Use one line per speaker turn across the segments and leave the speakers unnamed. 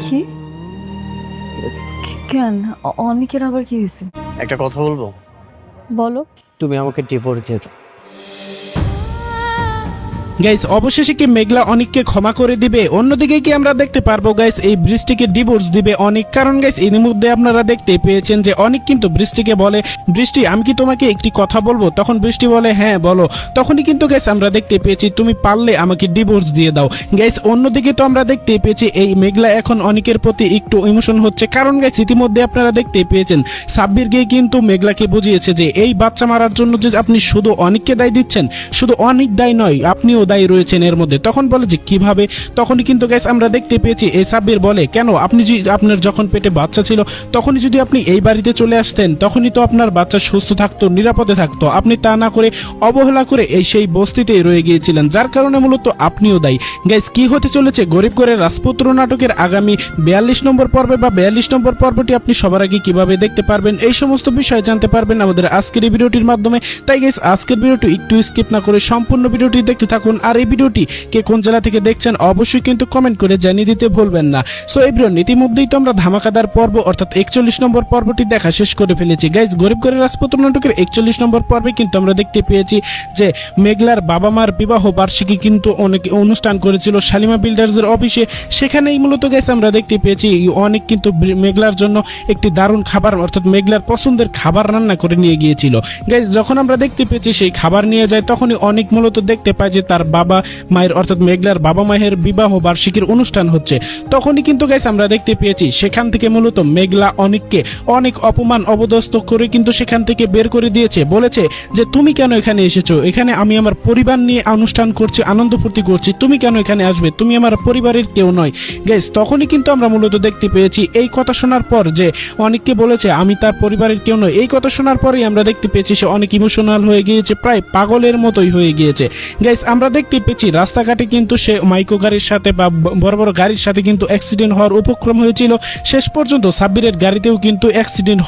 কি কেন অনেকের আবার কি হয়েছে?
একটা কথা বলবো?
বলো।
তুমি আমাকে ডিভোর্স দিয়ে দাও।
গাইস অবশেষে কি মেঘলা অনিককে ক্ষমা করে দিবে? অন্যদিকে কি আমরা দেখতে পারবো গাইস এই বৃষ্টিকে ডিভোর্স দিবে অনিক? কারণ গাইস এর মধ্যে আপনারা দেখতে পেয়েছেন যে অনিক কিন্তু বৃষ্টিকে বলে, বৃষ্টি আমি কি তোমাকে একটি কথা বলবো? তখন বৃষ্টি বলে হ্যাঁ বলো। তখনই কিন্তু গাইস আমরা দেখতে পেয়েছি তুমি পারলে আমাকে ডিভোর্স দিয়ে দাও। গাইস অন্যদিকে তো আমরা দেখতে পেয়েছি এই মেঘলা এখন অনিকের প্রতি একটু ইমোশন হচ্ছে, কারণ গাইস ইতিমধ্যে আপনারা দেখতে পেয়েছেন সাব্বির গিয়ে কিন্তু মেঘলাকে বুঝিয়েছে যে এই বাচ্চা মারার জন্য যে আপনি শুধু অনিককে দায় দিচ্ছেন, শুধু অনিক দায় নয় আপনিও দায়ী রয়েছেন এর মধ্যে। তখন বলে যে কিভাবে? তখনই কিন্তু গাইস আমরা দেখতে পেয়েছি এই সাব্বির বলে কেন আপনি আপনার যখন পেটে বাচ্চা ছিল তখনই যদি আপনি এই বাড়িতে চলে আসতেন তখনই তো আপনার বাচ্চা সুস্থ থাকতো, নিরাপদে থাকতো। আপনি তা না করে অবহেলা করে এই সেই বস্তিতেই রয়ে গিয়েছিলেন, যার কারণে মূলত আপনিও দায়ী। গাইস কি হতে চলেছে গরিব করে রাজপুত্র নাটকের আগামী 42 নম্বর পর্বে বা 42 নম্বর পর্বটি আপনি সবার আগে কিভাবে দেখতে পারবেন, এই সমস্ত বিষয় জানতে পারবেন আমাদের আজকের এই ভিডিওটির মাধ্যমে। তাই গাইস আজকের ভিডিওটি একটু স্কিপ না করে সম্পূর্ণ ভিডিওটি দেখতে থাকুন। আর এই ভিডিওটি কে কোন জেলা থেকে দেখছেন অবশ্যই কিন্তু কমেন্ট করে জানিয়ে দিতে ভুলবেন না। সো এভরিওয়ান ইতিমধ্যেই তো আমরা ধামাকাদার পর্ব অর্থাৎ 41 নম্বর পর্বটি দেখা শেষ করে ফেলেছি। গাইস গরিব করে রাজপুত্র নাটকের 41 নম্বর পর্বে কিন্তু আমরা দেখতে পেয়েছি যে মেঘলার বাবা মার বিবাহ বার্ষিকী কিন্তু অনেক অনুষ্ঠান করেছিল শালিমা বিল্ডার্সের অফিসে। সেখানেই মূলত গাইস আমরা দেখতে পেয়েছি অনেক কিন্তু মেঘলার জন্য একটি দারুণ খাবার অর্থাৎ মেঘলার পছন্দের খাবার রান্না করে নিয়ে গিয়েছিল। গাইস যখন আমরা দেখতে পেয়েছি সেই খাবার নিয়ে যায় তখনই অনেক মূলত দেখতে পায় যে তার বাবা মায়ের অর্থাৎ মেঘলার বাবা মায়ের বিবাহ বার্ষিকীর অনুষ্ঠান হচ্ছে। তখনই কিন্তু গাইস আমরা দেখতে পেয়েছি সেখান থেকে মূলত মেঘলা অনিককে অনেক অপমান অবদস্ত করে কিন্তু সেখান থেকে বের করে দিয়েছে। বলেছে যে তুমি কেন এখানে এসেছো? এখানে আমি আমার পরিবার নিয়ে অনুষ্ঠান করছি, আনন্দ ফুর্তি করছি, তুমি কেন এখানে আসবে? তুমি আমার পরিবারের কেউ নয়। গাইস তখনই কিন্তু আমরা মূলত দেখতে পেয়েছি এই কথা শোনার পর যে অনিককে বলেছে আমি তার পরিবারের কেউ নয়, এই কথা শোনার পরেই আমরা দেখতে পেয়েছি সে অনেক ইমোশনাল হয়ে গিয়েছে, প্রায় পাগলের মতোই হয়ে গিয়েছে। গাইস আমরা দেখতে পেয়েছি রাস্তাঘাটে কিন্তু সে মাইক্রো গাড়ির সাথে বা বড় বড় গাড়ির সাথে কিন্তু অ্যাক্সিডেন্ট হওয়ার উপক্রম হয়েছিল। শেষ পর্যন্ত সাব্বিরের গাড়িতেও কিন্তু অ্যাক্সিডেন্ট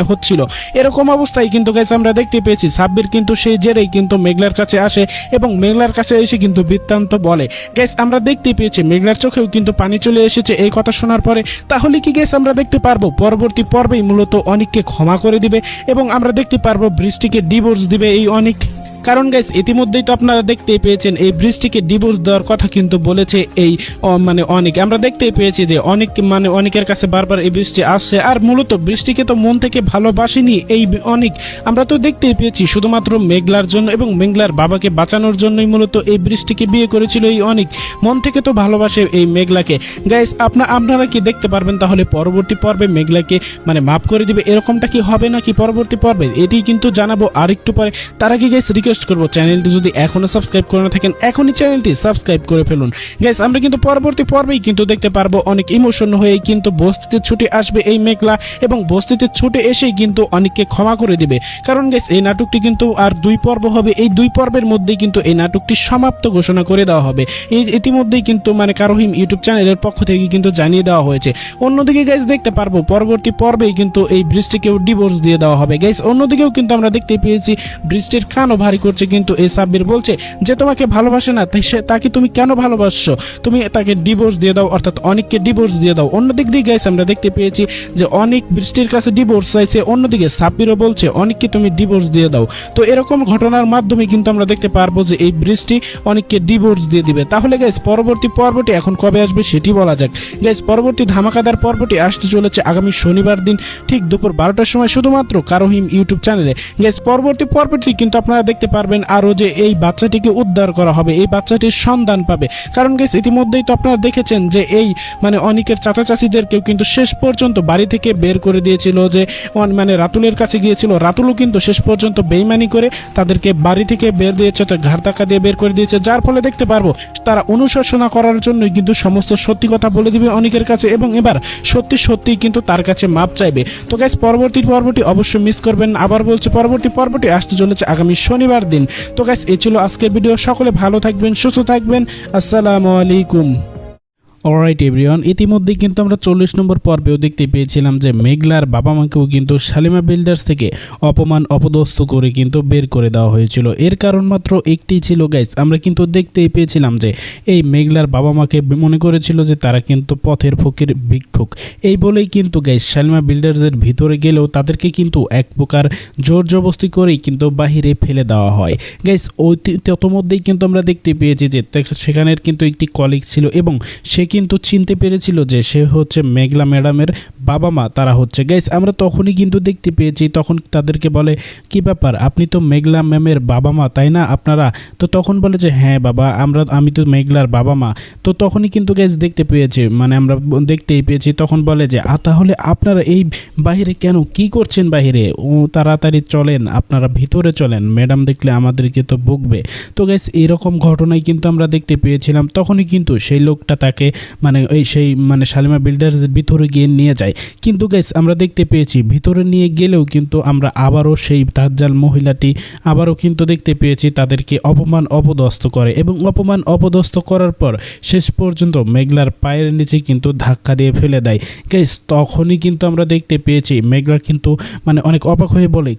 হচ্ছিল। এরকম অবস্থায় কিন্তু গাইস আমরা দেখতে পেয়েছি সাব্বির কিন্তু সেই জেরেই কিন্তু মেঘলার কাছে আসে এবং মেঘলার কাছে এসে কিন্তু বৃত্তান্ত বলে। গাইস আমরা দেখতে পেয়েছি মেঘলার চোখেও কিন্তু পানি চলে এসেছে এই কথা শোনার পরে। তাহলে কি গাইস আমরা দেখতে পারবো পরবর্তী পর্বেই মূলত অনিককে ক্ষমা করে দিবে এবং আমরা দেখতে পারবো বৃষ্টিকে ডিভোর্স দিবে এই অনিক? কারণ গাইস ইতিমধ্যেই তো আপনারা দেখতেই পেয়েছেন এই বৃষ্টিকে ডিভোর্স দেওয়ার কথা কিন্তু বলেছে এই অনেক। আমরা দেখতেই পেয়েছি যে অনেকের কাছে বারবার এই বৃষ্টি আসছে আর মূলত বৃষ্টিকে তো মন থেকে ভালোবাসেনি এই অনেক। আমরা তো দেখতেই পেয়েছি শুধুমাত্র মেঘলার জন্য এবং মেঘলার বাবাকে বাঁচানোর জন্যই মূলত এই বৃষ্টিকে বিয়ে করেছিল এই অনেক। মন থেকে তো ভালোবাসে এই মেঘলাকে। গাইস আপনারা কি দেখতে পারবেন তাহলে পরবর্তী পর্বে মেঘলাকে মাফ করে দিবে? এরকমটা কি হবে নাকি পরবর্তী পর্বে? এটি কিন্তু জানাবো আর একটু পরে। তার আগে গাইস করবো চ্যানেলটি যদি এখনো সাবস্ক্রাইব করে না থাকেন এখনই চ্যানেলটি সাবস্ক্রাইব করে ফেলুন। গাইস আমরা কিন্তু পরবর্তী পর্বেই কিন্তু দেখতে পারবো অনেক ইমোশন হয়ে কিন্তু বস্তিতে ছুটে আসবে এই মেঘলা এবং বস্তিতে ছুটে এসেই কিন্তু অনেককে ক্ষমা করে দিবে। কারণ গাইস এই নাটকটি কিন্তু আর 2 পর্ব হবে, এই 2 পর্বের মধ্যেই কিন্তু এই নাটকটি সমাপ্ত ঘোষণা করে দেওয়া হবে। ইতিমধ্যেই কিন্তু কারোহিম ইউটিউব চ্যানেলের পক্ষ থেকে কিন্তু জানিয়ে দেওয়া হয়েছে। অন্যদিকে গাইস দেখতে পারবো পরবর্তী পর্বেই কিন্তু এই বৃষ্টিকেও ডিভোর্স দিয়ে দেওয়া হবে। গাইস অন্যদিকেও কিন্তু আমরা দেখতে পেয়েছি বৃষ্টির কানও ভারী করছে কিন্তু এই সাব্বির বলছে যে তোমাকে ভালোবাসে না তাকে তুমি কেন ভালোবাসছো? তুমি তাকে ডিভোর্স দিয়ে দাও অর্থাৎ অনেককে ডিভোর্স দিয়ে দাও। অন্যদিক দিয়ে গাইস আমরা দেখতে পেয়েছি যে অনেক বৃষ্টির কাছে ডিভোর্স চাইছে, অন্যদিকে সাব্বিরও বলছে অনেককে তুমি ডিভোর্স দিয়ে দাও। তো এরকম ঘটনার মাধ্যমে কিন্তু আমরা দেখতে পারবো যে এই বৃষ্টি অনেককে ডিভোর্স দিয়ে দিবে। তাহলে গাইস পরবর্তী পর্বটি এখন কবে আসবে সেটি বলা যাক। গাইস পরবর্তী ধামাকাদার পর্বটি আসতে চলেছে আগামী শনিবার দিন ঠিক দুপুর 12টার সময় শুধুমাত্র কারোহিম ইউটিউব চ্যানেলে। গাইস পরবর্তী পর্বটি কিন্তু আপনারা দেখতে পারবেন আরো যে এই বাচ্চাটিকে উদ্ধার করা হবে, এই বাচ্চাটির সন্ধান পাবে। কারণ গাইস ইতিমধ্যেই তো আপনারা দেখেছেন যে এই অনেকের চাচা চাচিদেরকেও কিন্তু শেষ পর্যন্ত বাড়ি থেকে বের করে দিয়েছিল, যে রাতুলের কাছে গিয়েছিল, রাতুলও কিন্তু শেষ পর্যন্ত বেইমানি করে তাদেরকে বাড়ি থেকে বের দিয়েছে, তো ঘাড় ধাক্কা দিয়ে বের করে দিয়েছে। যার ফলে দেখতে পারবো তারা অনুশোচনা করার জন্যই কিন্তু সমস্ত সত্যি কথা বলে দিবে অনেকের কাছে এবং এবার সত্যি কিন্তু তার কাছে মাপ চাইবে। তো গাইস পরবর্তী পর্বটি অবশ্যই মিস করবেন। আবার বলছে পরবর্তী পর্বটি আসতে চলেছে আগামী শনিবার দিন। তো গাইস এই ছিল আজকের ভিডিও। সকলে ভালো থাকবেন, সুস্থ থাকবেন। আসসালামু আলাইকুম। অলরাইট এভরিওয়ান, ইতিমধ্যেই কিন্তু আমরা 40 নম্বর পর্বেও দেখতে পেয়েছিলাম যে মেঘলার বাবা মাকেও কিন্তু শালিমা বিল্ডার্স থেকে অপমান অপদস্থ করে কিন্তু বের করে দেওয়া হয়েছিল। এর কারণ মাত্র একটি ছিল গাইস, আমরা কিন্তু দেখতেই পেয়েছিলাম যে এই মেঘলার বাবা মাকে মনে করেছিল যে তারা কিন্তু পথের ফকির ভিক্ষুক, এই বলেই কিন্তু গাইস শালিমা বিল্ডার্সের ভিতরে গেলেও তাদেরকে কিন্তু এক প্রকার জোর জবরদস্তি করেই কিন্তু বাহিরে ফেলে দেওয়া হয়। গাইস ওই ততমধ্যেই কিন্তু আমরা দেখতে পেয়েছি যে সেখানের কিন্তু একটি কলিগ ছিল এবং সে কিন্তু চিনতে পেরেছিল যে সে হচ্ছে মেঘলা ম্যাডামের বাবা মা তারা হচ্ছে। গাইস আমরা তখনই কিন্তু দেখতে পেয়েছি, তখন তাদেরকে বলে কি ব্যাপার, আপনি তো মেঘলা ম্যামের বাবা মা তাই না আপনারা? তো তখন বলে যে হ্যাঁ বাবা, আমি তো মেঘলার বাবা মা। তো তখনই কিন্তু গাইস দেখতে পেয়েছি, মানে আমরা দেখতেই পেয়েছি, তখন বলে যে তাহলে আপনারা এই বাহিরে কেন, কি করছেন বাহিরে? ও তাড়াতাড়ি চলেন, আপনারা ভিতরে চলেন, ম্যাডাম দেখলে আমাদেরকে তো বকবে। তো গাইস এরকম ঘটনাই কিন্তু আমরা দেখতে পেয়েছিলাম। তখনই কিন্তু সেই লোকটা তাকে মানে শালিমা বিল্ডার্সের ভিতরে গিয়ে নিয়ে যায়। কিন্তু গাইস আমরা দেখতে পেয়েছি ভিতরে নিয়ে গেলেও কিন্তু আমরা আবারও সেই দাজ্জাল মহিলাটি আবারও কিন্তু দেখতে পেয়েছি তাদেরকে অপমান অপদস্থ করে এবং অপমান অপদস্থ করার পর শেষ পর্যন্ত মেঘলার পায়ের নিচে কিন্তু ধাক্কা দিয়ে ফেলে দেয়। গাইস তখনই কিন্তু আমরা দেখতে পেয়েছি মেঘলা কিন্তু মানে অনেক অবাক হয়ে বলে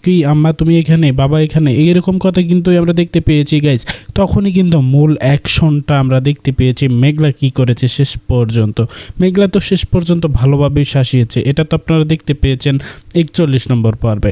কি আম্মা তুমি এখানে, বাবা এখানে, এরকম কথা কিন্তু আমরা দেখতে পেয়েছি। গাইস তখনই কিন্তু মূল অ্যাকশনটা আমরা দেখতে পেয়েছি মেঘলা কি করেছে। শেষ পর্যন্ত মেঘলা তো শেষ পর্যন্ত ভালোভাবেই শাসিয়েছে, এটা তো আপনারা দেখতে পেয়েছেন 41 নম্বর পর্বে।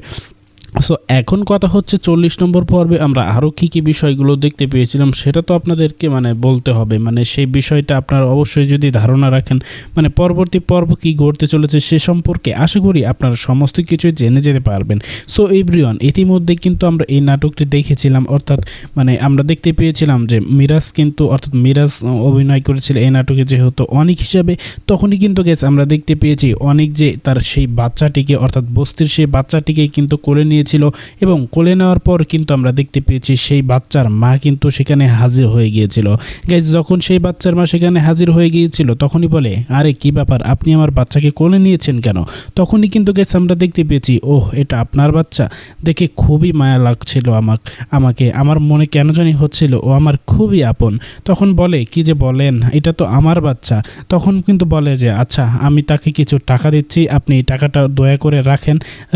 সো এখন কথা হচ্ছে 40 নম্বর পর্বে আমরা আরও কী বিষয়গুলো দেখতে পেয়েছিলাম সেটা তো আপনাদেরকে মানে বলতে হবে, মানে সেই বিষয়টা আপনারা অবশ্যই যদি ধারণা রাখেন মানে পরবর্তী পর্ব কী ঘটতে চলেছে সে সম্পর্কে আশা করি আপনারা সমস্ত কিছুই জেনে যেতে পারবেন। সো এভরিওয়ান, ইতিমধ্যে কিন্তু আমরা এই নাটকটি দেখেছিলাম, অর্থাৎ মানে আমরা দেখতে পেয়েছিলাম যে মিরাজ অভিনয় করেছিল এই নাটকে যেহেতু অনিক হিসাবে। তখনই কিন্তু গেছে আমরা দেখতে পেয়েছি অনিক যে তার সেই বাচ্চাটিকে অর্থাৎ বস্তির সেই বাচ্চাটিকে কিন্তু কোলে নিয়েছিল এবং কোলে নেওয়ার পর কিন্তু আমরা দেখতে পেয়েছি সেই বাচ্চার মা কিন্তু সেখানে হাজির হয়ে গিয়েছিল। গাইজ যখন সেই বাচ্চার মা সেখানে হাজির হয়ে গিয়েছিল তখনই বলে আরে কি ব্যাপার, আপনি আমার বাচ্চাকে কোলে নিয়েছেন কেন? তখনই কিন্তু গেছে আমরা দেখতে পেয়েছি ওহ এটা আপনার বাচ্চা, দেখে খুবই মায়া লাগছিল আমাকে আমার মনে কেন জানি হচ্ছিল ও আমার খুবই আপন। তখন বলে কি যে বলেন, এটা তো আমার বাচ্চা। তখন কিন্তু বলে যে আচ্ছা আমি তাকে কিছু টাকা দিচ্ছি, আপনি এই টাকাটা দয়া করে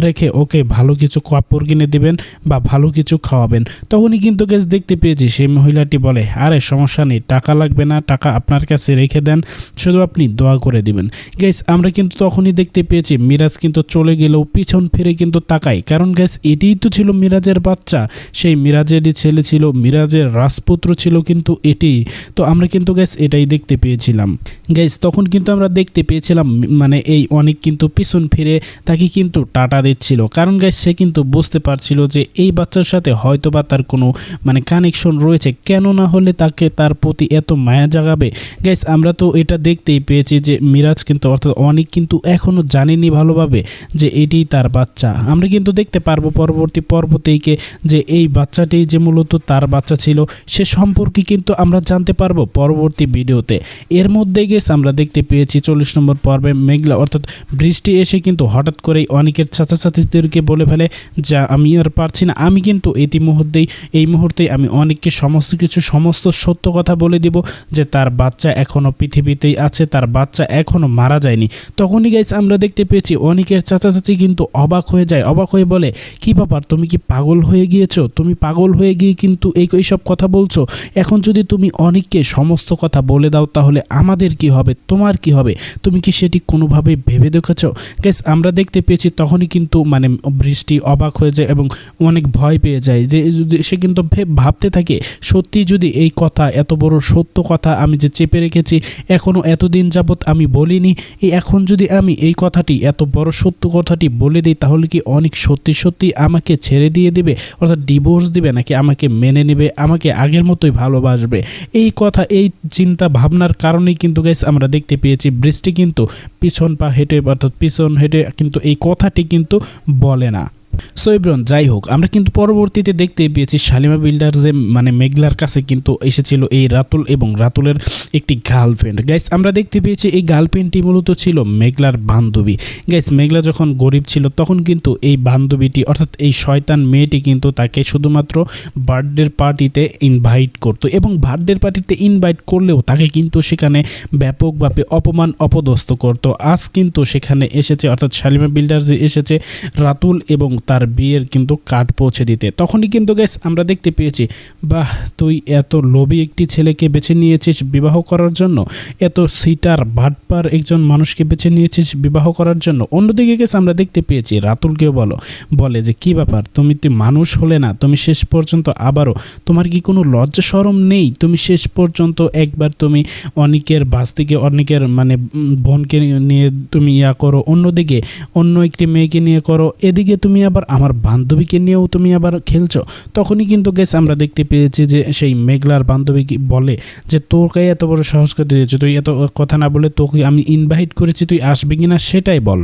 রেখে ওকে ভালো কিছু কাপড় কিনে দেবেন বা ভালো কিছু খাওয়াবেন। তখনই কিন্তু গ্যাস দেখতে পেয়েছি সেই মহিলাটি বলে আরে সমস্যা নেই, টাকা লাগবে না, টাকা আপনার কাছে রেখে দেন, শুধু আপনি দোয়া করে দিবেন। গ্যাস আমরা কিন্তু তখনই দেখতে পেয়েছি মিরাজ কিন্তু চলে গেলেও পিছন ফিরে কিন্তু তাকাই, কারণ গ্যাস এটিই তো ছিল মিরাজের বাচ্চা, সেই মিরাজেরই ছেলে ছিল, মিরাজের রাজপুত্র ছিল কিন্তু এটি। তো আমরা কিন্তু গ্যাস এটাই দেখতে পেয়েছিলাম। গ্যাস তখন কিন্তু আমরা দেখতে পেয়েছিলাম মানে এই অনেক কিন্তু পিছন ফিরে তাকে কিন্তু টাটা দিচ্ছিল, কারণ গ্যাস সে কিন্তু বুঝতে পারছিল যে এই বাচ্চার সাথে হয়তো বা তার কোনো মানে কানেকশন রয়েছে, কেন না হলে তাকে তার প্রতি এত মায়া জাগাবে। গ্যাস আমরা তো এটা দেখতেই পেয়েছি যে মিরাজ কিন্তু অর্থাৎ অনেক কিন্তু এখনও জানেনি ভালোভাবে যে এটি তার বাচ্চা। আমরা কিন্তু দেখতে পারবো পরবর্তী পর্ব থেকে যে এই বাচ্চাটি যে মূলত তার বাচ্চা ছিল সে সম্পর্কে কিন্তু আমরা জানতে পারবো পরবর্তী ভিডিওতে। এর মধ্যে গেছে আমরা দেখতে পেয়েছি 40 নম্বর পর্বে মেঘলা অর্থাৎ বৃষ্টি এসে কিন্তু হঠাৎ করেই অনেকের ছাত্রছাত্রীদেরকে বলে ফেলে যা আমি আর পারছি না, আমি কিন্তু এই মুহূর্তেই আমি অনেককে সমস্ত সত্য কথা বলে দিব যে তার বাচ্চা এখনও পৃথিবীতেই আছে, তার বাচ্চা এখনও মারা যায়নি। তখনই গাইস আমরা দেখতে পেয়েছি অনেকের চাচাচাচি কিন্তু অবাক হয়ে যায়, অবাক হয়ে বলে কি ব্যাপার, তুমি কি পাগল হয়ে গিয়েছো? তুমি পাগল হয়ে গিয়ে কিন্তু এইসব কথা বলছো, এখন যদি তুমি অনেককে সমস্ত কথা বলে দাও তাহলে আমাদের কি হবে, তোমার কি হবে, তুমি কি সেটি কোনোভাবে ভেবে দেখেছো? গাইস আমরা দেখতে পেয়েছি তখনই কিন্তু মানে বৃষ্টি অবাক হয়ে যায় এবং অনেক ভয় পেয়ে যায় যে সে কিন্তু ভাবতে থাকে সত্যি যদি এই কথা এত বড় সত্য কথা আমি যে চেপে রেখেছি এখনও এতদিন যাবৎ আমি বলিনি, এখন যদি আমি এই কথাটি এত বড় সত্য কথাটি বলে দিই তাহলে কি অনেক সত্যি আমাকে ছেড়ে দিয়ে দেবে অর্থাৎ ডিভোর্স দিবে, নাকি আমাকে মেনে নেবে, আমাকে আগের মতোই ভালোবাসবে? এই কথা এই চিন্তা ভাবনার কারণেই কিন্তু গাইস আমরা দেখতে পেয়েছি বৃষ্টি কিন্তু পিছন হেঁটে কিন্তু এই কথাটি কিন্তু বলে না। সো এভরিওয়ান, যাই হোক, আমরা কিন্তু পরবর্তীতে দেখতে পেয়েছি শালিমা বিল্ডার যে মানে মেঘলার কাছে কিন্তু এসেছিল এই রাতুল এবং রাতুলের একটি গার্লফ্রেন্ড। গাইস আমরা দেখতে পেয়েছি এই গার্লফ্রেন্ডটি মূলত ছিল মেঘলার বান্ধবী। গাইস মেঘলা যখন গরিব ছিল তখন কিন্তু এই বান্ধবীটি অর্থাৎ এই শয়তান মেয়েটি কিন্তু তাকে শুধুমাত্র বার্থডের পার্টিতে ইনভাইট করতো এবং বার্থডের পার্টিতে ইনভাইট করলেও তাকে কিন্তু সেখানে ব্যাপকভাবে অপমান অপদস্থ করতো। আজ কিন্তু সেখানে এসেছে অর্থাৎ শালিমা বিল্ডার যে এসেছে রাতুল এবং তার বিয়ের কিন্তু কার্ড পৌঁছে দিতে। তখনই কিন্তু গাইস আমরা দেখতে পেয়েছি, বাহ, তুই এত লোভী একটি ছেলেকে বেছে নিয়েছিস বিবাহ করার জন্য, এত সিটার বাটপার একজন মানুষকে বেছে নিয়েছিস বিবাহ করার জন্য। অন্যদিকে গাইস আমরা দেখতে পেয়েছি রাতুলকেও বলে যে কি ব্যাপার, তুমি তো মানুষ হলে না, তুমি শেষ পর্যন্ত আবারও, তোমার কি কোনো লজ্জা শরম নেই? তুমি শেষ পর্যন্ত একবার তুমি অনেকের বাস থেকে অনেকের মানে বোনকে নিয়ে তুমি ইয়া করো, অন্যদিকে অন্য একটি মেয়েকে নিয়ে করো, এদিকে তুমি আবার আমার বান্ধবীকে নিয়েও তুমি আবার খেলছো। তখনই কিন্তু গেছে আমরা দেখতে পেয়েছি যে সেই মেঘলার বান্ধবী বলে যে তোকে এত বড় সাহস করে দিয়েছে, তুই এত কথা না বলে তোকে আমি ইনভাইট করেছি, তুই আসবি কিনা সেটাই বল।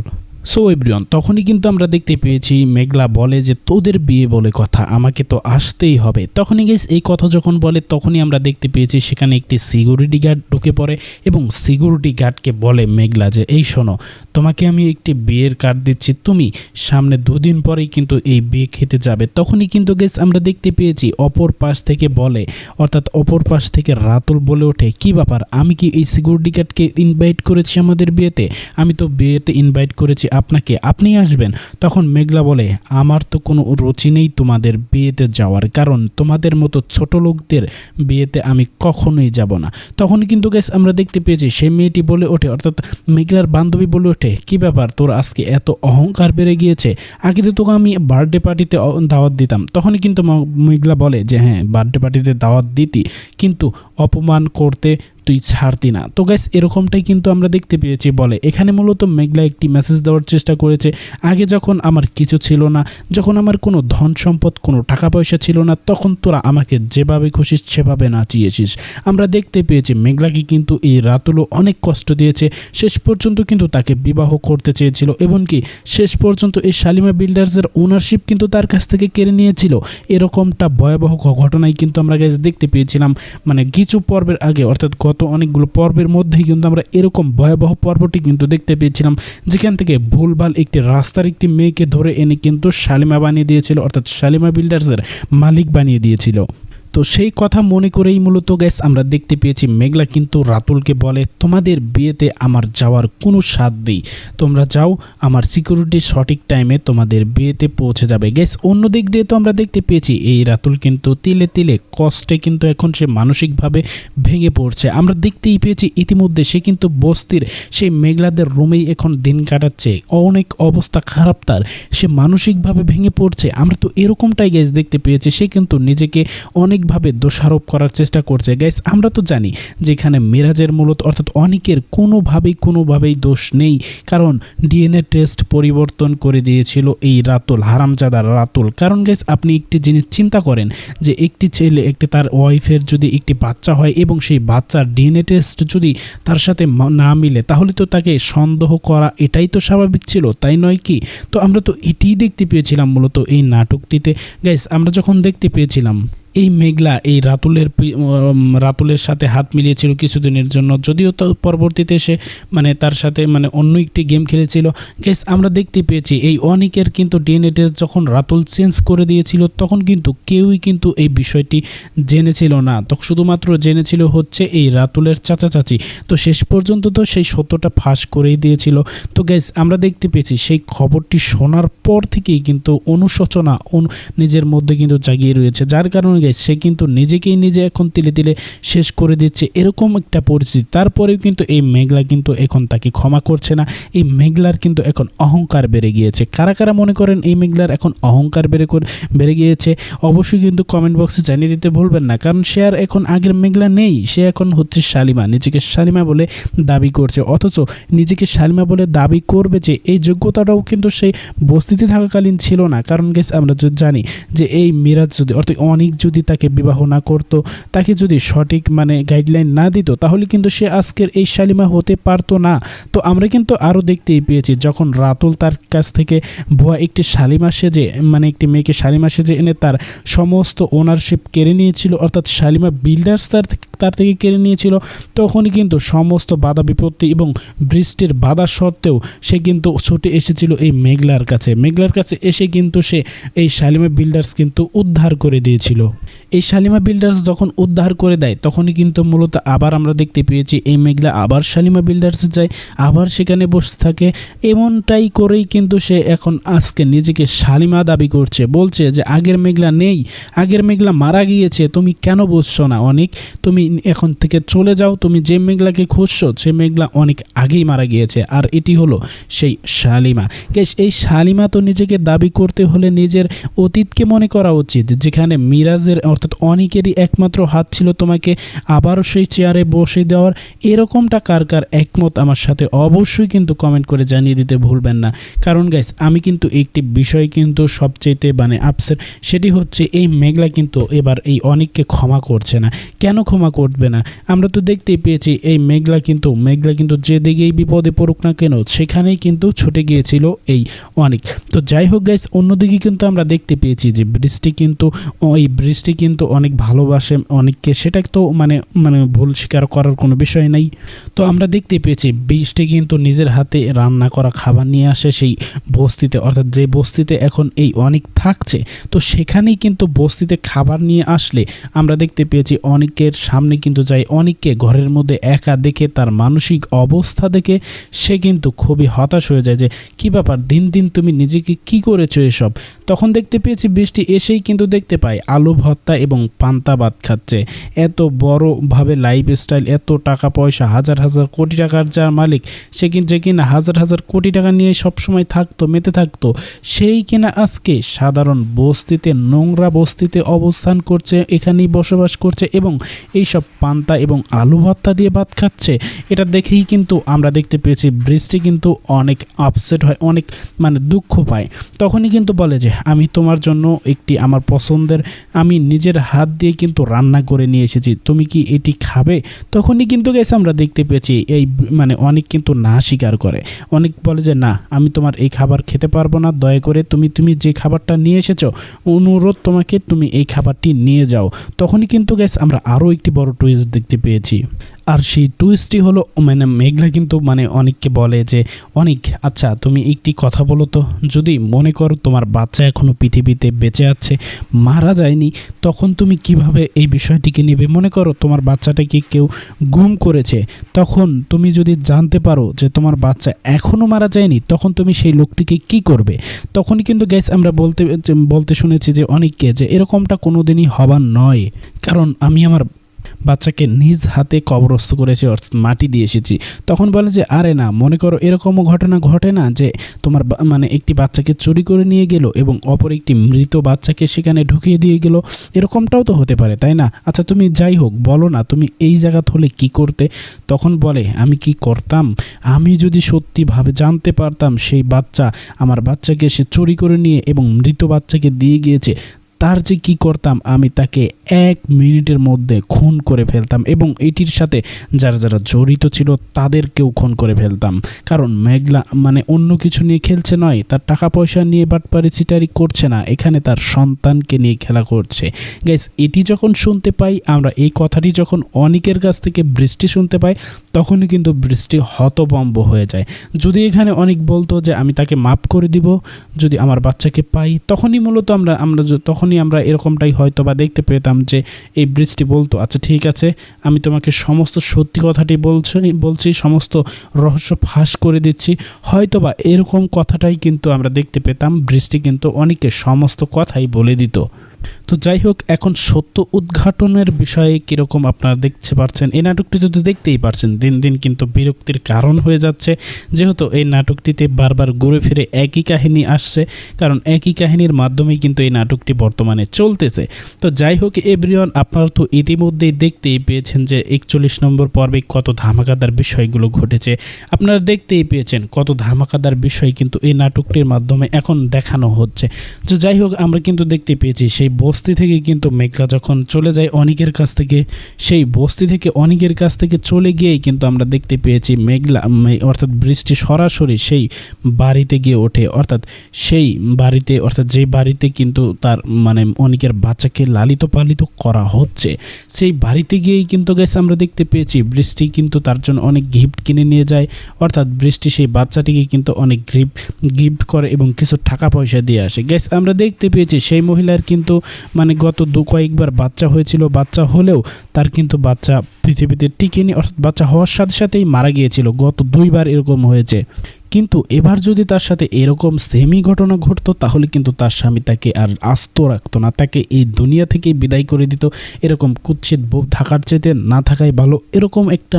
সো এভরিওয়ান, তখনই কিন্তু আমরা দেখতে পেয়েছি মেঘলা বলে যে তোদের বিয়ে বলে কথা, আমাকে তো আসতেই হবে। তখনই গেস এই কথা যখন বলে তখনই আমরা দেখতে পেয়েছি সেখানে একটি সিকিউরিটি গার্ড ঢুকে পড়ে এবং সিকিউরিটি গার্ডকে বলে মেঘলা যে এই শোনো, তোমাকে আমি একটি বিয়ের কার্ড দিচ্ছি, তুমি সামনে 2 দিন পরেই কিন্তু এই বিয়ে খেতে যাবে। তখনই কিন্তু গেস আমরা দেখতে পেয়েছি অপর পাশ থেকে বলে অর্থাৎ অপর পাশ থেকে রাতুল বলে ওঠে কি ব্যাপার, আমি কি এই সিকিউরিটি গার্ডকে ইনভাইট করেছি আমাদের বিয়েতে? আমি তো বিয়েতে ইনভাইট করেছি আপনাকে, আপনি আসবেন। তখন মেঘলা বলে আমার তো কোনো রুচি নেই তোমাদের বিয়েতে যাওয়ার, কারণ তোমাদের মতো ছোট লোকদের বিয়েতে আমি কখনোই যাব না। তখন কিন্তু গাইস আমরা দেখতে পেয়েছি সেই মেয়েটি বলে ওঠে অর্থাৎ মেঘলার বান্ধবী বলে ওঠে কি ব্যাপার, তোর আজকে এত অহংকার বেড়ে গিয়েছে, আগে তো তোকে আমি বার্থডে পার্টিতে দাওয়াত দিতাম। তখনই কিন্তু মেঘলা বলে যে হ্যাঁ বার্থডে পার্টিতে দাওয়াত দিতি, কিন্তু অপমান করতে তুই ছাড়তি না। তো গাইস এরকমটাই কিন্তু আমরা দেখতে পেয়েছি বলে। এখানে মূলত মেঘলা একটি মেসেজ দেওয়ার চেষ্টা করেছে, আগে যখন আমার কিছু ছিল না, যখন আমার কোনো ধন সম্পদ কোনো টাকা পয়সা ছিল না, তখন তোরা আমাকে যেভাবে খুশি সেভাবে নাচিয়েছিস। আমরা দেখতে পেয়েছি মেঘলাকে কিন্তু এই রাতুলও অনেক কষ্ট দিয়েছে, শেষ পর্যন্ত কিন্তু তাকে বিবাহ করতে চেয়েছিল, এমনকি শেষ পর্যন্ত এই শালিমা বিল্ডার্সের ওনারশিপ কিন্তু তার কাছ থেকে কেড়ে নিয়েছিল। এরকমটা ভয়াবহ ঘটনাই কিন্তু আমরা গাইস দেখতে পেয়েছিলাম মানে কিছু পর্বের আগে, অর্থাৎ গত অনেকগুলো পর্বের মধ্যেই কিন্তু আমরা এরকম ভয়াবহ পর্বটি কিন্তু দেখতে পেয়েছিলাম, যেখান থেকে ভুলভাল একটি রাস্তার একটি মেয়েকে ধরে এনে কিন্তু শালিমা বানিয়ে দিয়েছিল, অর্থাৎ শালিমা বিল্ডার্সের মালিক বানিয়ে দিয়েছিল। তো সেই কথা মনে করেই মূলত গ্যাস আমরা দেখতে পেয়েছি মেঘলা কিন্তু রাতুলকে বলে তোমাদের বিয়েতে আমার যাওয়ার কোনো স্বাদ নেই, তোমরা যাও, আমার সিকিউরিটি সঠিক টাইমে তোমাদের বিয়েতে পৌঁছে যাবে। গ্যাস অন্য দিক দিয়ে তো আমরা দেখতে পেয়েছি এই রাতুল কিন্তু তিলে তিলে কষ্টে কিন্তু এখন সে মানসিকভাবে ভেঙে পড়ছে। আমরা দেখতেই পেয়েছি ইতিমধ্যে সে কিন্তু বস্তির সেই মেঘলাদের রুমেই এখন দিন কাটাচ্ছে, অনেক অবস্থা খারাপ তার, সে মানসিকভাবে ভেঙে পড়ছে। আমরা তো এরকমটাই গ্যাস দেখতে পেয়েছি, সে কিন্তু নিজেকে অনেকভাবে দোষারোপ করার চেষ্টা করছে। গাইস আমরা তো জানি যে এখানে মিরাজের মূলত অর্থাৎ অনেকের কোনোভাবেই দোষ নেই, কারণ ডিএনএ টেস্ট পরিবর্তন করে দিয়েছিল এই রাতুল, হারামজাদা রাতুল। কারণ গাইস আপনি একটি জিনিস চিন্তা করেন যে একটি ছেলে তার ওয়াইফের যদি একটি বাচ্চা হয় এবং সেই বাচ্চার ডিএনএ টেস্ট যদি তার সাথে না মিলে, তাহলে তো তাকে সন্দেহ করা এটাই তো স্বাভাবিক ছিল, তাই নয় কি? তো আমরা তো এটিই দেখতে পেয়েছিলাম মূলত এই নাটকটিতে। গাইস আমরা যখন দেখতে পেয়েছিলাম এই মেঘলা এই রাতুলের সাথে হাত মিলিয়েছিল কিছুদিনের জন্য, যদিও তো পরবর্তীতে সে মানে তার সাথে মানে অন্য একটি গেম খেলেছিল। গাইস আমরা দেখতে পেয়েছি এই অনেকের কিন্তু ডিএনএ টেস্ট যখন রাতুল চেঞ্জ করে দিয়েছিল তখন কিন্তু কেউই কিন্তু এই বিষয়টি জেনেছিল না, তখন শুধুমাত্র জেনেছিল হচ্ছে এই রাতুলের চাচা চাচি। তো শেষ পর্যন্ত তো সেই সত্যটা ফাঁস করেই দিয়েছিল। তো গাইস আমরা দেখতে পেয়েছি সেই খবরটি শোনার পর থেকেই কিন্তু অনুশোচনা নিজের মধ্যে কিন্তু জাগিয়ে রয়েছে, যার কারণে সে কিন্তু নিজেকেই নিজে এখন তিলে তিলে শেষ করে দিচ্ছে, এরকম একটা পরিস্থিতি। তারপরেও কিন্তু এই মেঘলা কিন্তু এখন তাকে ক্ষমা করছে না। এই মেঘলার কিন্তু এখন অহংকার বেড়ে গিয়েছে। কারা কারা মনে করেন এই মেঘলার এখন অহংকার বেড়ে গিয়েছে অবশ্যই কিন্তু কমেন্ট বক্সে জানিয়ে দিতে ভুলবেন না, কারণ সে আর এখন আগের মেঘলা নেই, সে এখন হচ্ছে শালিমা, নিজেকে শালিমা বলে দাবি করছে। অথচ নিজেকে শালিমা বলে দাবি করবে যে এই যোগ্যতাটাও কিন্তু সেই বস্তিতে থাকাকালীন ছিল না, কারণ গেছে আমরা জানি যে এই মিরাজ যদি অর্থাৎ অনেক যদি তাকে বিবাহ না করত, তাকে যদি সঠিক মানে গাইডলাইন না দিত, তাহলে কিন্তু সে আজকের এই শালিমা হতে পারতো না। তো আমরা কিন্তু আরও দেখতেই পেয়েছি যখন রাতুল তার কাছ থেকে ভুয়া একটি শালিমা সেজে মানে একটি মেয়েকে শালিমা সেজে এনে তার সমস্ত ওনারশিপ কেড়ে নিয়েছিল, অর্থাৎ শালিমা বিল্ডার্স তার থেকে কেড়ে নিয়েছিল, তখনই কিন্তু সমস্ত বাধা বিপত্তি এবং বৃষ্টির বাধা সত্ত্বেও সে কিন্তু ছুটে এসেছিল এই মেঘলার কাছে এসে কিন্তু সে এই শালিমা বিল্ডার্স কিন্তু উদ্ধার করে দিয়েছিল। এই শালিমা বিল্ডার্স যখন উদ্ধার করে দেয় তখনই কিন্তু মূলত আবার আমরা দেখতে পেয়েছি এই মেঘলা আবার শালিমা বিল্ডার্স যায়, আবার সেখানে বসে থাকে। এমনটাই করেই কিন্তু সে এখন আজকে নিজেকে শালিমা দাবি করছে, বলছে যে আগের মেঘলা নেই, আগের মেঘলা মারা গিয়েছে, তুমি কেন বুঝছো না অনেক, তুমি এখন থেকে চলে যাও, তুমি যে মেঘলাকে খুঁজছো সে মেঘলা অনেক আগেই মারা গিয়েছে। আর এটি হলো সেই শালিমা। গাইস, এই শালিমা তো নিজেকে দাবি করতে হলে নিজের অতীতকে মনে করা উচিত, যেখানে মিরাজের অর্থাৎ অনেকেরই একমাত্র হাত ছিল তোমাকে আবারও সেই চেয়ারে বসে দেওয়ার। এরকমটা কার কার একমত আমার সাথে অবশ্যই কিন্তু কমেন্ট করে জানিয়ে দিতে ভুলবেন না। কারণ গাইস, আমি কিন্তু একটি বিষয় কিন্তু সবচেয়ে মানে আপসেট, সেটি হচ্ছে এই মেঘলা কিন্তু এবার এই অনেককে ক্ষমা করছে না। কেন ক্ষমা করবে না? আমরা তো দেখতেই পেয়েছি এই মেঘলা কিন্তু যেদিকেই বিপদে পড়ুক না কেন সেখানেই কিন্তু ছুটে গিয়েছিল এই অনেক। তো যাই হোক গাইস, অন্যদিকে কিন্তু আমরা দেখতে পেয়েছি যে বৃষ্টি কিন্তু অনেক ভালোবাসে অনেককে, সেটা তো মানে ভুল স্বীকার করার কোনো বিষয় নাই। তো আমরা দেখতে পেয়েছি বৃষ্টি কিন্তু নিজের হাতে রান্না করা খাবার নিয়ে আসে সেই বস্তিতে, অর্থাৎ যে বস্তিতে এখন এই অনেক থাকছে, তো সেখানেই কিন্তু বস্তিতে খাবার নিয়ে আসলে আমরা দেখতে পেয়েছি অনেকের সামনে কিন্তু যাই, অনেককে ঘরের মধ্যে একা দেখে তার মানসিক অবস্থা দেখে সে কিন্তু খুবই হতাশ হয়ে যায় যে কী ব্যাপার, দিন দিন তুমি নিজেকে কি করেছো এসব। তখন দেখতে পেয়েছি বৃষ্টি এসেই কিন্তু দেখতে পায় আলু ভর্তা এবং পান্তা ভাত খাচ্ছে। এত বড়ভাবে লাইফস্টাইল, এত টাকা পয়সা, হাজার হাজার কোটি টাকার যার মালিক, সে যে কিনা হাজার হাজার কোটি টাকা নিয়ে সবসময় মেতে থাকতো, সেই কিনা আজকে সাধারণ বস্তিতে, নোংরা বস্তিতে অবস্থান করছে, এখানেই বসবাস করছে এবং এইসব পান্তা এবং আলু ভর্তা দিয়ে ভাত খাচ্ছে। এটা দেখেই কিন্তু আমরা দেখতে পেয়েছি বৃষ্টি কিন্তু অনেক আপসেট হয়, অনেক মানে দুঃখ পায়। তখনই কিন্তু বলে যে আমি তোমার জন্য একটি আমার পছন্দের, আমি নিজের হাত দিয়ে কিন্তু রান্না করে নিয়ে এসেছি, তুমি কি এটি খাবে? তখনই কিন্তু গেছে আমরা দেখতে পেয়েছি এই মানে অনেক কিন্তু না স্বীকার করে, অনেক বলে যে না, আমি তোমার এই খাবার খেতে পারবো না, দয়া করে তুমি যে খাবারটা নিয়ে এসেছো, অনুরোধ তোমাকে, তুমি এই খাবারটি নিয়ে যাও। তখনই কিন্তু গেছে আমরা আরও একটি বড় টুইস্ট দেখতে পেয়েছি। আর সেই টুইস্টটি হলো মানে মেঘলা কিন্তু মানে অনেককে বলে যে অনেক, আচ্ছা তুমি একটি কথা বলো তো, যদি মনে করো তোমার বাচ্চা এখনও পৃথিবীতে বেঁচে আছে, মারা যায়নি, তখন তুমি কিভাবে এই বিষয়টিকে নেবে? মনে করো তোমার বাচ্চাটাকে কেউ গুম করেছে, তখন তুমি যদি জানতে পারো যে তোমার বাচ্চা এখনও মারা যায়নি, তখন তুমি সেই লোকটিকে কি করবে? তখনই কিন্তু গাইস আমরা বলতে শুনেছি যে অনেককে যে এরকমটা কোনো দিনই হবার নয়, কারণ আমি আমার বাচ্চাকে নিজ হাতে কবরস্থ করেছি, অর্থাৎ মাটি দিয়ে এসেছি। তখন বলে যে আরে না, মনে করো এরকমও ঘটনা ঘটে না যে তোমার মানে একটি বাচ্চাকে চুরি করে নিয়ে গেল এবং অপর একটি মৃত বাচ্চাকে সেখানে ঢুকিয়ে দিয়ে গেল, এরকমটাও তো হতে পারে, তাই না? আচ্ছা তুমি যাই হোক বলো না, তুমি এই জায়গা হলে কি করতে? তখন বলে আমি কি করতাম, আমি যদি সত্যিভাবে জানতে পারতাম সেই বাচ্চা আমার বাচ্চাকে সে চুরি করে নিয়ে এবং মৃত বাচ্চাকে দিয়ে গিয়েছে, তার যে কি করতাম, আমি তাকে 1 মিনিটের মধ্যে খুন করে ফেলতাম এবং এটির সাথে যারা যারা জড়িত ছিল তাদেরকেও খুন করে ফেলতাম। কারণ মেঘলা মানে অন্য কিছু নিয়ে খেলছে নয়, তার টাকা পয়সা নিয়ে বাটপারি চিটারি করছে না, এখানে তার সন্তানকে নিয়ে খেলা করছে। গাইস, এটি যখন শুনতে পাই আমরা, এই কথাটি যখন অনেকের কাছ থেকে বৃষ্টি শুনতে পাই, তখনই কিন্তু বৃষ্টি হতভম্ব হয়ে যায়। যদি এখানে অনেক বলতো যে আমি তাকে মাফ করে দিব যদি আমার বাচ্চাকে পাই, তখনই মূলত আমরা এরকমটাই হয়তো বা দেখতে পেতাম যে এই বৃষ্টি বলতো আচ্ছা ঠিক আছে, আমি তোমাকে সমস্ত সত্যি কথাটি বলছি, সমস্ত রহস্য ফাঁস করে দিচ্ছি, হয়তো বা এরকম কথাটাই কিন্তু আমরা দেখতে পেতাম। বৃষ্টি কিন্তু অনেকে সমস্ত কথাই বলে দিত। তো যাই হোক, এখন সত্য উদ্ঘাটনের বিষয়ে কীরকম আপনারা দেখতে পাচ্ছেন, এই নাটকটি যদি দেখতেই পারছেন দিন দিন কিন্তু বিরক্তির কারণ হয়ে যাচ্ছে, যেহেতু এই নাটকটিতে বারবার ঘুরে ফিরে একই কাহিনী আসছে, কারণ একই কাহিনীর মাধ্যমেই কিন্তু এই নাটকটি বর্তমানে চলতেছে। তো যাই হোক এভরিওয়ান, আপনারা তো ইতিমধ্যেই দেখতেই পেয়েছেন যে 41 নম্বর পর্বে কত ধামাকাদার বিষয়গুলো ঘটেছে, আপনারা দেখতেই পেয়েছেন কত ধামাকাদার বিষয় কিন্তু এই নাটকটির মাধ্যমে এখন দেখানো হচ্ছে। তো যাই হোক, আমরা কিন্তু দেখতে পেয়েছি সেই সেই বস্তি থেকে কিন্তু মেঘলা যখন চলে যায় অনিকের কাছ থেকে, সেই বস্তি থেকে অনিকের কাছ থেকে চলে গিয়েই কিন্তু আমরা দেখতে পেয়েছি মেঘলা অর্থাৎ বৃষ্টি সরাসরি সেই বাড়িতে গিয়ে ওঠে, অর্থাৎ সেই বাড়িতে, অর্থাৎ যেই বাড়িতে কিন্তু তার মানে অনিকের বাচ্চাকে লালিত পালিত করা হচ্ছে, সেই বাড়িতে গিয়েই কিন্তু গাইস আমরা দেখতে পেয়েছি বৃষ্টি কিন্তু তার জন্য অনেক গিফট কিনে নিয়ে যায়, অর্থাৎ বৃষ্টি সেই বাচ্চাটিকে কিন্তু অনেক গিফট করে এবং কিছু টাকা পয়সা দিয়ে আসে। গাইস আমরা দেখতে পেয়েছি সেই মহিলার কিন্তু মানে গত কয়েকবার বাচ্চা হয়েছিল, বাচ্চা হলেও তার কিন্তু বাচ্চা পৃথিবীতে টিকেনি, অর্থাৎ বাচ্চা হওয়ার সাথে সাথেই মারা গিয়েছিল, গত 2বার এরকম হয়েছে। কিন্তু এবার যদি তার সাথে এরকম সেমই ঘটনা ঘটতো তাহলে কিন্তু তার স্বামী তাকে আর আস্ত রাখতো না, তাকে এই দুনিয়া থেকেই বিদায় করে দিত। এরকম কুৎসিত বউ থাকার চাইতে না থাকাই ভালো, এরকম একটা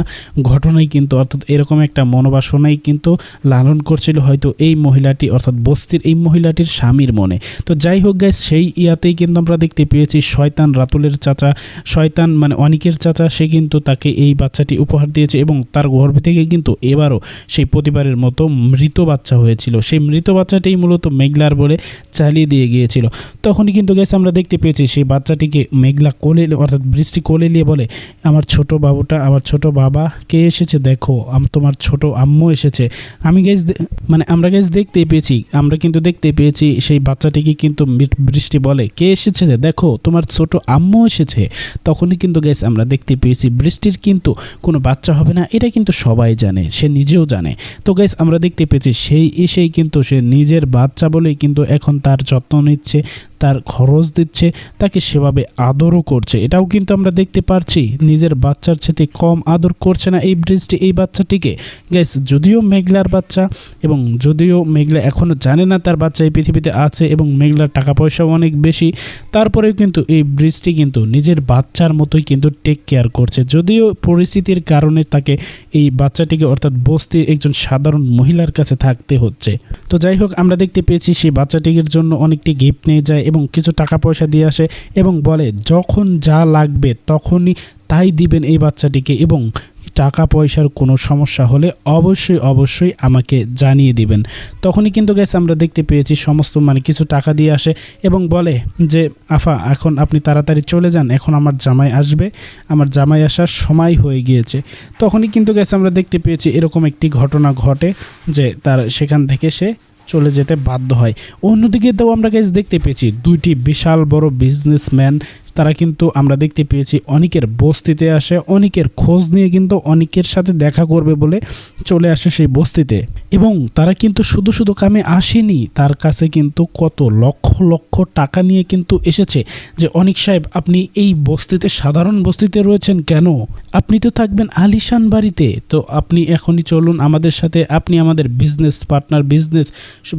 ঘটনাই কিন্তু, অর্থাৎ এরকম একটা মনোবাসনাই কিন্তু লালন করছিল হয়তো এই মহিলাটি, অর্থাৎ বস্তির এই মহিলাটির স্বামীর মনে। তো যাই হোক গাইস, সেই ইয়াতেই কিন্তু আমরা দেখতে পেয়েছি শয়তান রাতুলের চাচা, শয়তান মানে অনিকের চাচা, সে কিন্তু তাকে এই বাচ্চাটি উপহার দিয়েছে এবং তার গর্ভ থেকে কিন্তু এবারও সেই প্রতিবারের মতো মৃত বাচ্চা হয়েছিল। সেই মৃত বাচ্চাটাই মূলত মেঘলার বলে চালিয়ে দিয়ে গিয়েছিল। তখনই কিন্তু গেছে আমরা দেখতে পেয়েছি সেই বাচ্চাটিকে মেঘলা কোলে, অর্থাৎ বৃষ্টি কোলে নিয়ে বলে, আমার ছোট বাবুটা, আমার ছোট বাবা কে এসেছে দেখো, তোমার ছোট আম্মু এসেছে। আমরা দেখতেই পেয়েছি, আমরা কিন্তু দেখতে পেয়েছি সেই বাচ্চাটিকে কিন্তু বৃষ্টি বলে, কে এসেছে দেখো, তোমার ছোট আম্মু এসেছে। তখনই কিন্তু গেছে আমরা দেখতে পেয়েছি বৃষ্টির কিন্তু কোনো বাচ্চা হবে না, এটা কিন্তু সবাই জানে, সে নিজেও জানে। তো গাইস আমরা দেখতে পেয়েছি সেই এসেই কিন্তু সে নিজের বাচ্চা বলেই কিন্তু এখন তার যত্ন নিচ্ছে, তার খরচ দিচ্ছে, তাকে সেভাবে আদরও করছে। এটাও কিন্তু আমরা দেখতে পারছি নিজের বাচ্চার সাথে কম আদর করছে না এই বৃষ্টি এই বাচ্চাটিকে। গাইস যদিও মেঘলার বাচ্চা, এবং যদিও মেঘলা এখনও জানে না তার বাচ্চা এই পৃথিবীতে আছে, এবং মেঘলার টাকা পয়সাও অনেক বেশি, তারপরেও কিন্তু এই বৃষ্টি কিন্তু নিজের বাচ্চার মতোই কিন্তু টেক কেয়ার করছে। যদিও পরিস্থিতির কারণে তাকে এই বাচ্চাটিকে, অর্থাৎ বস্তির একজন সাধারণ মহিলার কাছে থাকতে হচ্ছে। তো যাই হোক আমরা দেখতে পেয়েছি সেই বাচ্চাটির জন্য অনেকটি গিফট নিয়ে যায় এবং কিছু টাকা পয়সা দিয়ে আসে এবং বলে যখন যা লাগবে তখনই তাই দিবেন এই বাচ্চাটিকে, এবং টাকা পয়সার কোনো সমস্যা হলে অবশ্যই আমাকে জানিয়ে দিবেন। তখনই কিন্তু গেছে আমরা দেখতে পেয়েছি সমস্ত কিছু টাকা দিয়ে আসে এবং বলে যে আফা এখন আপনি তাড়াতাড়ি চলে যান, এখন আমার জামাই আসবে, আমার জামাই আসার সময় হয়ে গিয়েছে। তখনই কিন্তু গেছে আমরা দেখতে পেয়েছি এরকম একটি ঘটনা ঘটে যে তার সেখান থেকে সে চলে যেতে বাধ্য হয়। অন্যদিকে তো আমরা গাইস দেখতে পেয়েছি দুইটি বিশাল বড় বিজনেসম্যান, তারা কিন্তু আমরা দেখতে পেয়েছি অনিকের বস্তিতে আসে, অনিকের খোঁজ নিয়ে কিন্তু অনিকের সাথে দেখা করবে বলে চলে আসে সেই বস্তিতে। এবং তারা কিন্তু শুধু কামে আসেনি, তার কাছে কিন্তু কত লক্ষ টাকা নিয়ে কিন্তু এসেছে যে অনিক সাহেব আপনি এই বস্তিতে, সাধারণ বস্তিতে রয়েছেন কেন, আপনি তো থাকবেন আলিশান বাড়িতে, তো আপনি এখনই চলুন আমাদের সাথে, আপনি আমাদের বিজনেস পার্টনার,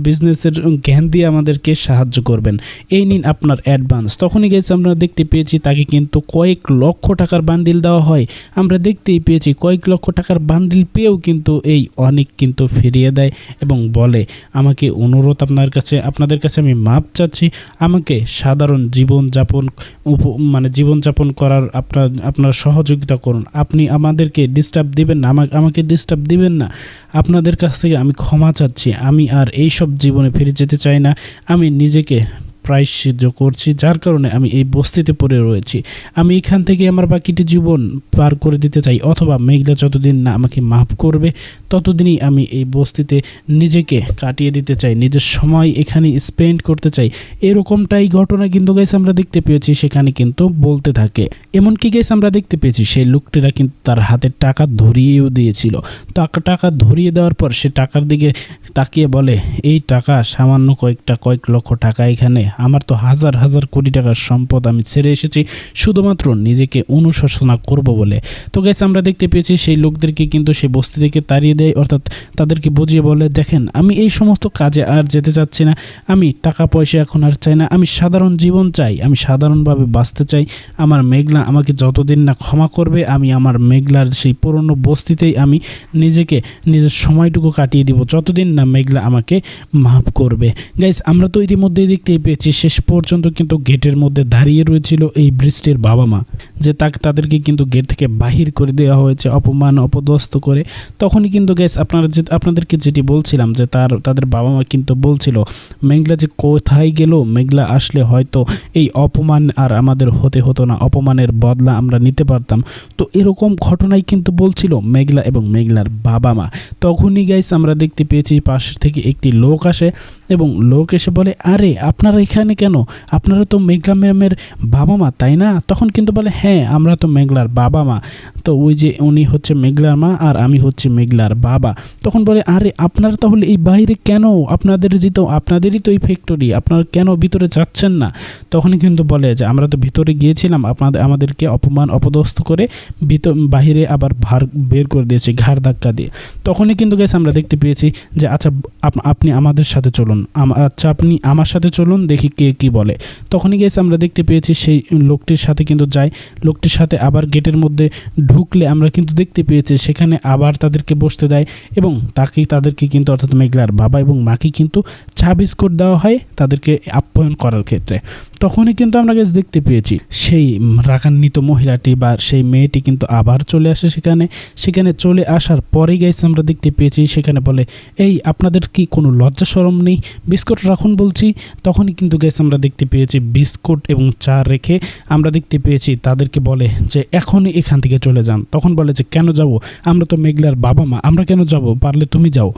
বিজনেসের জ্ঞান দিয়ে আমাদেরকে সাহায্য করবেন, এই নিন আপনার অ্যাডভান্স। তখনই গেছে আমরা দেখতে পেয়েছি তাকে কিন্তু কয়েক লক্ষ টাকার বান্ডিল দেওয়া হয়। আমরা দেখতেই পেয়েছি কয়েক লক্ষ টাকার বান্ডিল পেয়েও কিন্তু এই অনেক কিন্তু ফিরিয়ে দেয় এবং বলে আমাকে অনুরোধ আপনাদের কাছে আমি মাপ চাচ্ছি, আমাকে সাধারণ জীবনযাপন করার আপনারা সহযোগিতা করুন, আপনি আমাদেরকে ডিস্টার্ব দিবেন না, আমাকে ডিস্টার্ব দিবেন না, আপনাদের কাছ থেকে আমি ক্ষমা চাচ্ছি, আমি আর এইসব জীবনে ফিরে যেতে চাই না, আমি নিজেকে প্রায়শ্চিত্ত করছি, যার কারণে আমি এই বস্তিতে পড়ে রয়েছি, আমি এখান থেকে আমার বাকিটি জীবন পার করে দিতে চাই, অথবা মেঘলা যতদিন না আমাকে মাফ করবে ততদিনই আমি এই বস্তিতে নিজেকে কাটিয়ে দিতে চাই, নিজের সময় এখানে স্পেন্ড করতে চাই। এরকমটাই ঘটনা কিন্তু গাইস আমরা দেখতে পেয়েছি সেখানে কিন্তু বলতে থাকে। এমনকি গাইস আমরা দেখতে পেয়েছি সেই লোকটিরা কিন্তু তার হাতে টাকা ধরিয়েও দিয়েছিল। টাকা ধরিয়ে দেওয়ার পর সে টাকার দিকে তাকিয়ে বলে এই টাকা সামান্য কয়েক লক্ষ টাকা, এখানে আমার তো হাজার কোটি টাকার সম্পদ আমি ছেড়ে এসেছি শুধুমাত্র নিজেকে অনুশোচনা করব বলে। তো গাইস আমরা দেখতে পেয়েছি সেই লোকদেরকে কিন্তু সেই বস্তি থেকে তাড়িয়ে দেয়, অর্থাৎ তাদেরকে বুঝিয়ে বলে দেখেন আমি এই সমস্ত কাজে আর যেতে চাচ্ছি না, আমি টাকা পয়সা এখন আর চাই না, আমি সাধারণ জীবন চাই, আমি সাধারণভাবে বাঁচতে চাই, আমার মেঘলা আমাকে যতদিন না ক্ষমা করবে আমি আমার মেঘলার সেই পুরনো বস্তিতেই আমি নিজের সময়টুকু কাটিয়ে দিব, যতদিন না মেঘলা আমাকে মাফ করবে। গাইস আমরা তো ইতিমধ্যেই দেখতেই পেয়েছি পেয়েছি শেষ পর্যন্ত কিন্তু গেটের মধ্যে দাঁড়িয়ে রয়েছিল এই বৃষ্টির বাবা মা, যে তাদেরকে কিন্তু গেট থেকে বাহির করে দেওয়া হয়েছে অপমান অপদস্থ করে। তখনই কিন্তু গ্যাস আপনাদেরকে যেটি বলছিলাম যে তাদের বাবা মা কিন্তু বলছিল মেঘলা যে কোথায় গেল, মেঘলা আসলে হয়তো এই অপমান আর আমাদের হতে হতো না, অপমানের বদলা আমরা নিতে পারতাম। তো এরকম ঘটনাই কিন্তু বলছিল মেঘলা এবং মেঘলার বাবা মা। তখনই গাইস আমরা দেখতে পেয়েছি পাশের থেকে একটি লোক আসে এবং লোক এসে বলে, আরে আপনারা এখানে কেন, আপনারা তো মেঘলা ম্যামের বাবা মা তাই না? তখন কিন্তু বলে, হ্যাঁ আমরা তো মেঘলার বাবা মা। তো ওই যে উনি হচ্ছে মেঘলার মা আর আমি হচ্ছে মেঘলার বাবা। তখন বলে, আরে আপনারা তাহলে এই বাইরে কেন, আপনাদেরই তো এই ফ্যাক্টরি, আপনারা কেন ভিতরে যাচ্ছেন না? তখনই কিন্তু বলে যে আমরা তো ভিতরে গিয়েছিলাম, আমাদেরকে অপমান অপদস্থ করে বাহিরে আবার বের করে দিয়েছে ঘাড় ধাক্কা দিয়ে। তখনই কিন্তু গেছে আমরা দেখতে পেয়েছি যে আচ্ছা আপনি আমাদের সাথে চলুন, আচ্ছা আপনি আমার সাথে চলুন, দেখি কে কি বলে। তখনই গেছে আমরা দেখতে পেয়েছি সেই লোকটির সাথে কিন্তু যায়, লোকটির সাথে আবার গেটের মধ্যে ঢুকলে আমরা কিন্তু দেখতে পেয়েছি সেখানে আবার তাদেরকে বসতে দেয় এবং তাদেরকে কিন্তু অর্থাৎ মেঘলার বাবা এবং মাকে কিন্তু চা বিস্কুট দেওয়া হয় তাদেরকে আপ্যায়ন করার ক্ষেত্রে। তখনই কিন্তু আমরা গেছে দেখতে পেয়েছি সেই রাগান্বিত মহিলাটি বা সেই মেয়েটি কিন্তু আবার চলে আসে সেখানে চলে আসার পরে গেছে আমরা দেখতে পেয়েছি সেখানে বলে, এই আপনাদের কি কোনো লজ্জা শরম নেই, বিস্কুট রাখুন বলছি। তখনই কিন্তু গেছে আমরা দেখতে পেয়েছি বিস্কুট এবং চা রেখে আমরা দেখতে পেয়েছি তাদেরকে বলে যে এখনই এখান থেকে চলে যান। তখন বলে যে কেন যাব, আমরা তো মেঘলার বাবা মা, আমরা কেন যাব, পারলে তুমি যাও।